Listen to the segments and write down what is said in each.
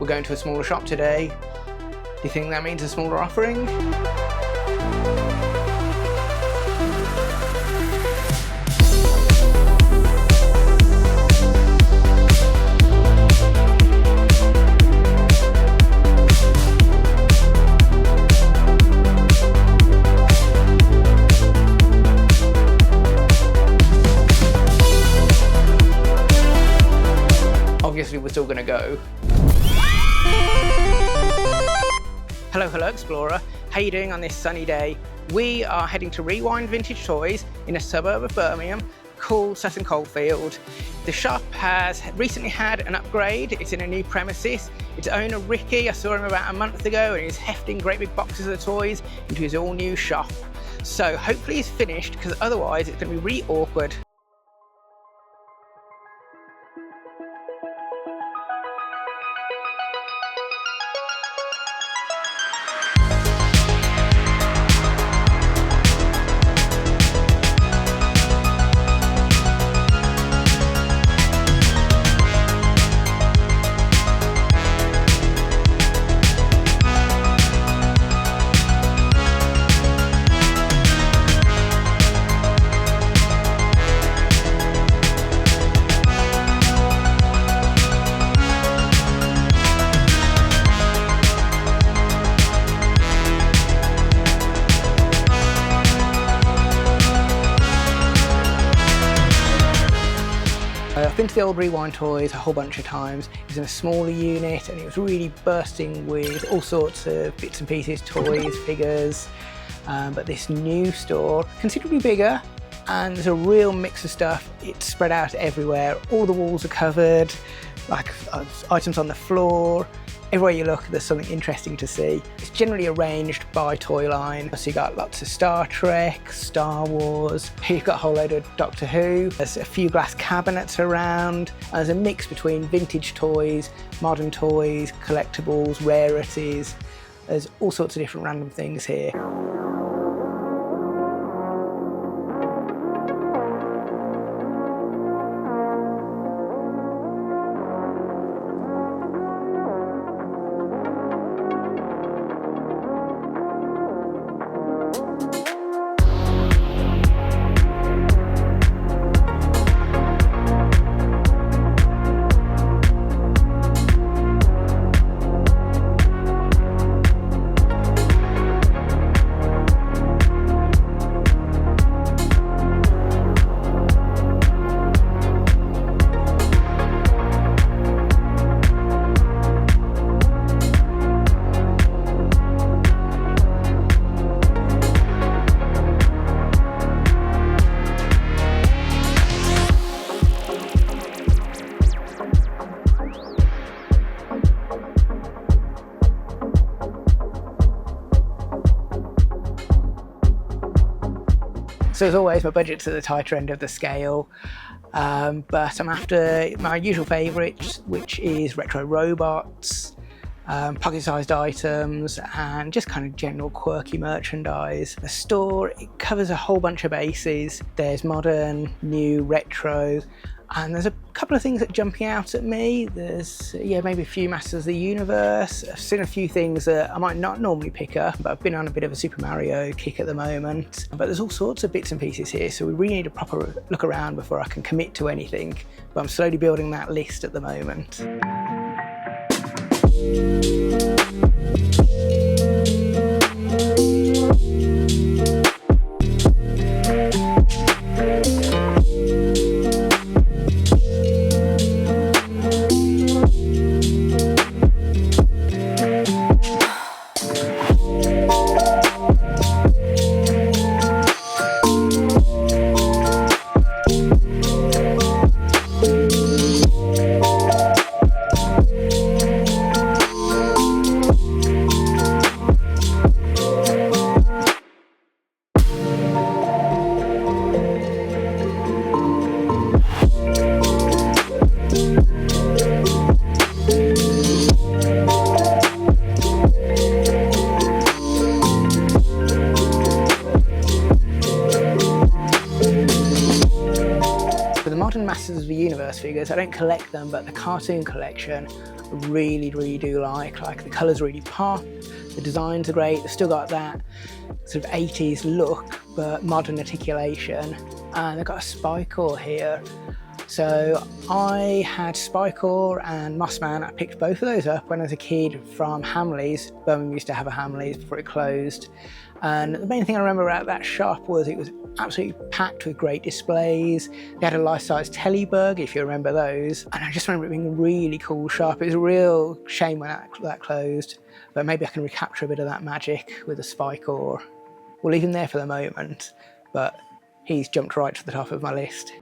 We're going to a smaller shop today. Do you think that means a smaller offering? Obviously we're still going to go. Hello Explorer, how you doing on this sunny day? We are heading to Rewind Vintage Toys in a suburb of Birmingham called Sutton Coldfield. The shop has recently had an upgrade. It's in a new premises. Its owner Ricky, I saw him about a month ago, and he's hefting great big boxes of toys into his all new shop. So hopefully he's finished, because otherwise it's going to be really awkward. I've been to the old Rewind Toys a whole bunch of times. It was in a smaller unit and it was really bursting with all sorts of bits and pieces, toys, figures. But this new store, considerably bigger, and there's a real mix of stuff. It's spread out everywhere. All the walls are covered, like items on the floor. Everywhere you look, there's something interesting to see. It's generally arranged by toy line. So you got lots of Star Trek, Star Wars. You've got a whole load of Doctor Who. There's a few glass cabinets around. And there's a mix between vintage toys, modern toys, collectibles, rarities. There's all sorts of different random things here. So as always, my budget's at the tighter end of the scale, but I'm after my usual favourites, which is retro robots, pocket-sized items, and just kind of general quirky merchandise. The store, it covers a whole bunch of bases. There's modern, new, retro, and there's a couple of things that are jumping out at me. There's, maybe a few Masters of the Universe. I've seen a few things that I might not normally pick up, but I've been on a bit of a Super Mario kick at the moment. But there's all sorts of bits and pieces here, so we really need a proper look around before I can commit to anything. But I'm slowly building that list at the moment. Masters of the Universe figures, I don't collect them, but the cartoon collection, really do like the colours really pop, the designs are great, they've still got that sort of 80s look but modern articulation, and they've got a spike core here. So I had Spycore and Mossman. I picked both of those up when I was a kid from Hamleys. Birmingham used to have a Hamleys before it closed. And the main thing I remember about that shop was it was absolutely packed with great displays. They had a life-size Telebug, if you remember those. And I just remember it being a really cool shop. It was a real shame when that closed. But maybe I can recapture a bit of that magic with a Spycore. We'll leave him there for the moment, but he's jumped right to the top of my list.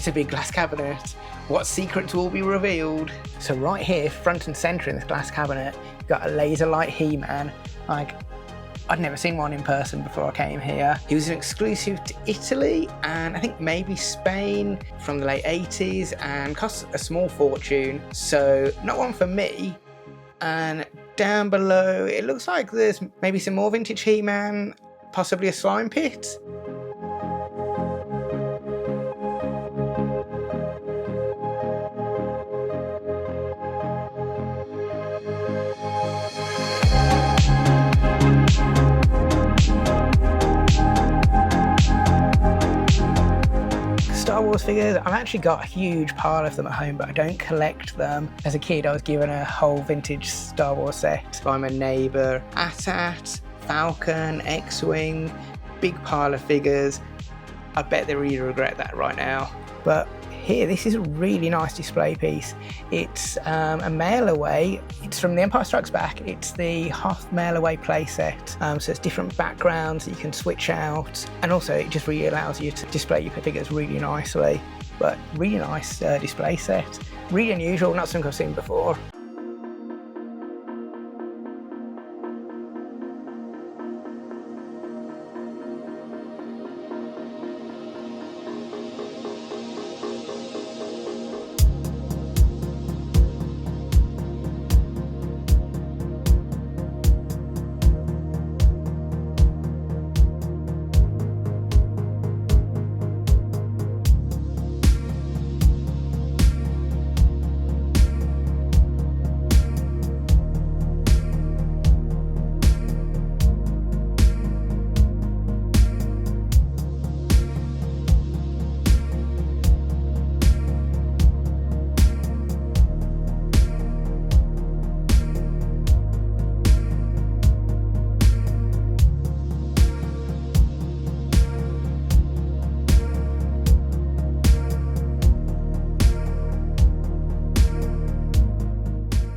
A big glass cabinet. What secrets will be revealed? So right here, front and centre in this glass cabinet, you've got a laser light He-Man. Like, I'd never seen one in person before I came here. He was an exclusive to Italy and I think maybe Spain from the late 80s and cost a small fortune. So not one for me. And down below, it looks like there's maybe some more vintage He-Man, possibly a slime pit. Star Wars figures, I've actually got a huge pile of them at home, but I don't collect them. As a kid, I was given a whole vintage Star Wars set by my neighbour. AT-AT, Falcon, X-Wing, big pile of figures. I bet they really regret that right now. But here, this is a really nice display piece. It's a mail away. It's from The Empire Strikes Back. It's the Hoth mail away playset. So it's different backgrounds that you can switch out. And also it just really allows you to display your figures really nicely. But really nice display set. Really unusual, not something I've seen before.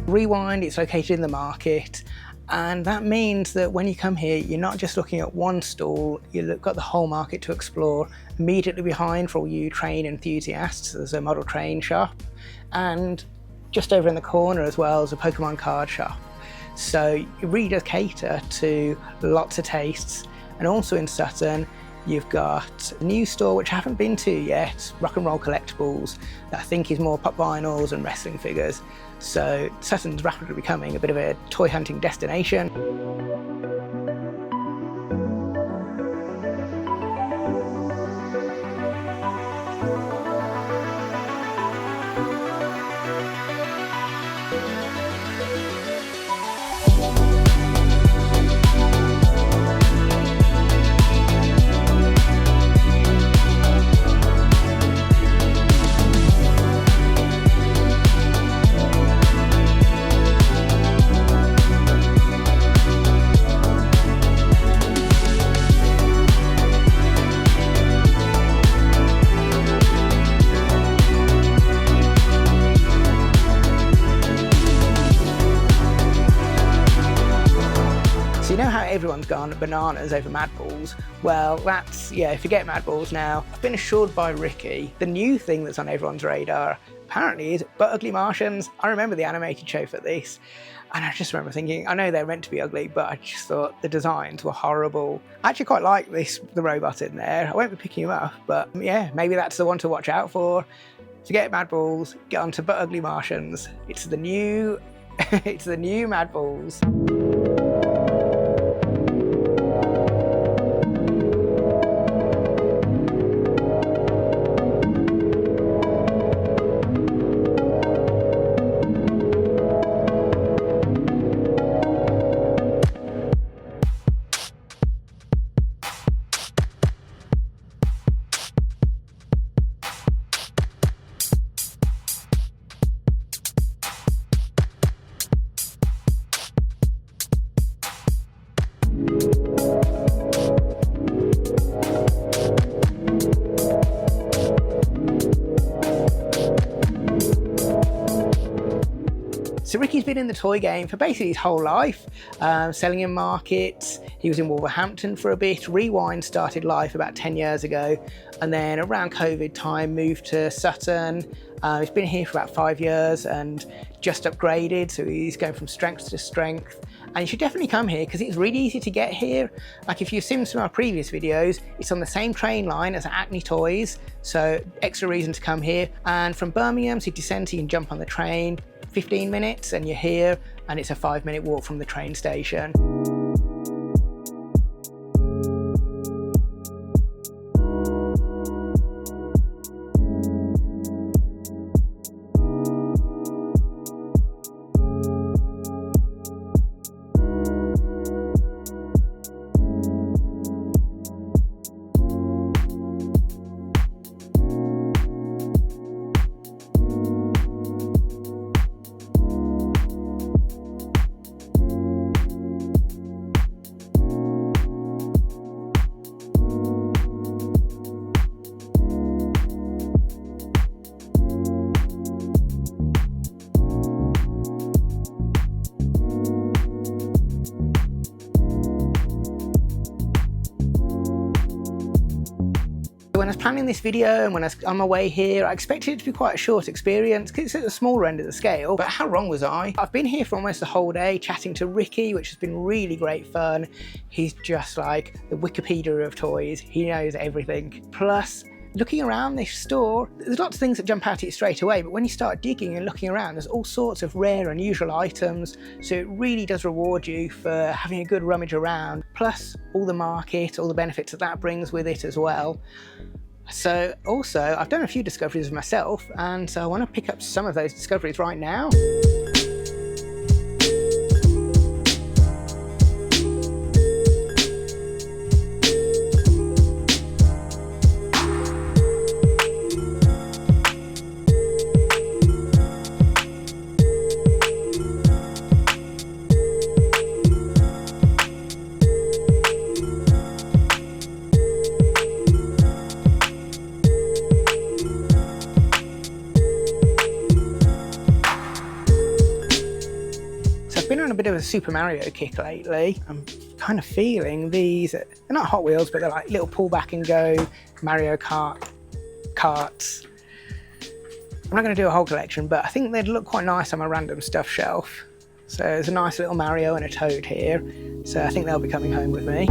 Rewind, it's located in the market, and that means that when you come here, you're not just looking at one stall, you've got the whole market to explore. Immediately behind, for all you train enthusiasts, there's a model train shop, and just over in the corner as well is a Pokemon card shop. So you really does cater to lots of tastes. And also in Sutton, you've got a new store which I haven't been to yet, Rock and Roll Collectibles, that I think is more pop vinyls and wrestling figures. So Sutton's rapidly becoming a bit of a toy hunting destination. gone bananas over Mad Balls. Well, that's, yeah, forget Mad Balls now. I've been assured by Ricky, the new thing that's on everyone's radar apparently is But Ugly Martians. I remember the animated show for this, and I just remember thinking, I know they're meant to be ugly, but I just thought the designs were horrible. I actually quite like the robot in there. I won't be picking him up, but yeah, maybe that's the one to watch out for. Forget Mad Balls, get on to But Ugly Martians. It's the new, it's the new Mad Balls. So Ricky's been in the toy game for basically his whole life, selling in markets. He was in Wolverhampton for a bit. Rewind started life about 10 years ago, and then around COVID time moved to Sutton. He's been here for about 5 years and just upgraded, so he's going from strength to strength. And you should definitely come here because it's really easy to get here. Like if you've seen some of our previous videos, it's on the same train line as Acme Toys, so extra reason to come here. And from Birmingham City Centre, you can jump on the train, 15 minutes and you're here, and it's a 5-minute walk from the train station. When I was planning this video and when I was on my way here, I expected it to be quite a short experience because it's at the smaller end of the scale, but how wrong was I? I've been here for almost the whole day chatting to Ricky, which has been really great fun. He's just like the Wikipedia of toys. He knows everything. Plus, looking around this store, there's lots of things that jump out at you straight away, but when you start digging and looking around, there's all sorts of rare, unusual items, so it really does reward you for having a good rummage around, plus all the market, all the benefits that brings with it as well. So also, I've done a few discoveries myself, and so I want to pick up some of those discoveries right now. Been on a bit of a Super Mario kick lately. I'm kind of feeling these, they're not Hot Wheels, but they're like little pull back and go Mario Kart carts. I'm not going to do a whole collection, but I think they'd look quite nice on my random stuff shelf. So there's a nice little Mario and a Toad here, so I think they'll be coming home with me.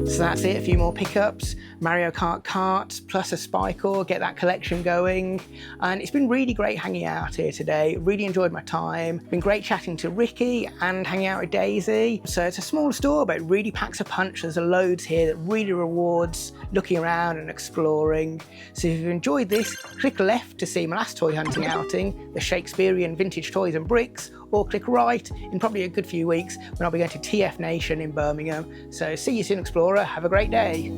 So that's it, a few more pickups, Mario Kart carts, plus a Spycore, get that collection going. And it's been really great hanging out here today, really enjoyed my time. Been great chatting to Ricky and hanging out with Daisy. So it's a small store, but it really packs a punch. There's loads here that really rewards looking around and exploring. So if you've enjoyed this, click left to see my last toy hunting outing, the Shakespearean Vintage Toys and Bricks, or click right in probably a good few weeks when I'll be going to TF Nation in Birmingham. So see you soon, Explorer. Have a great day.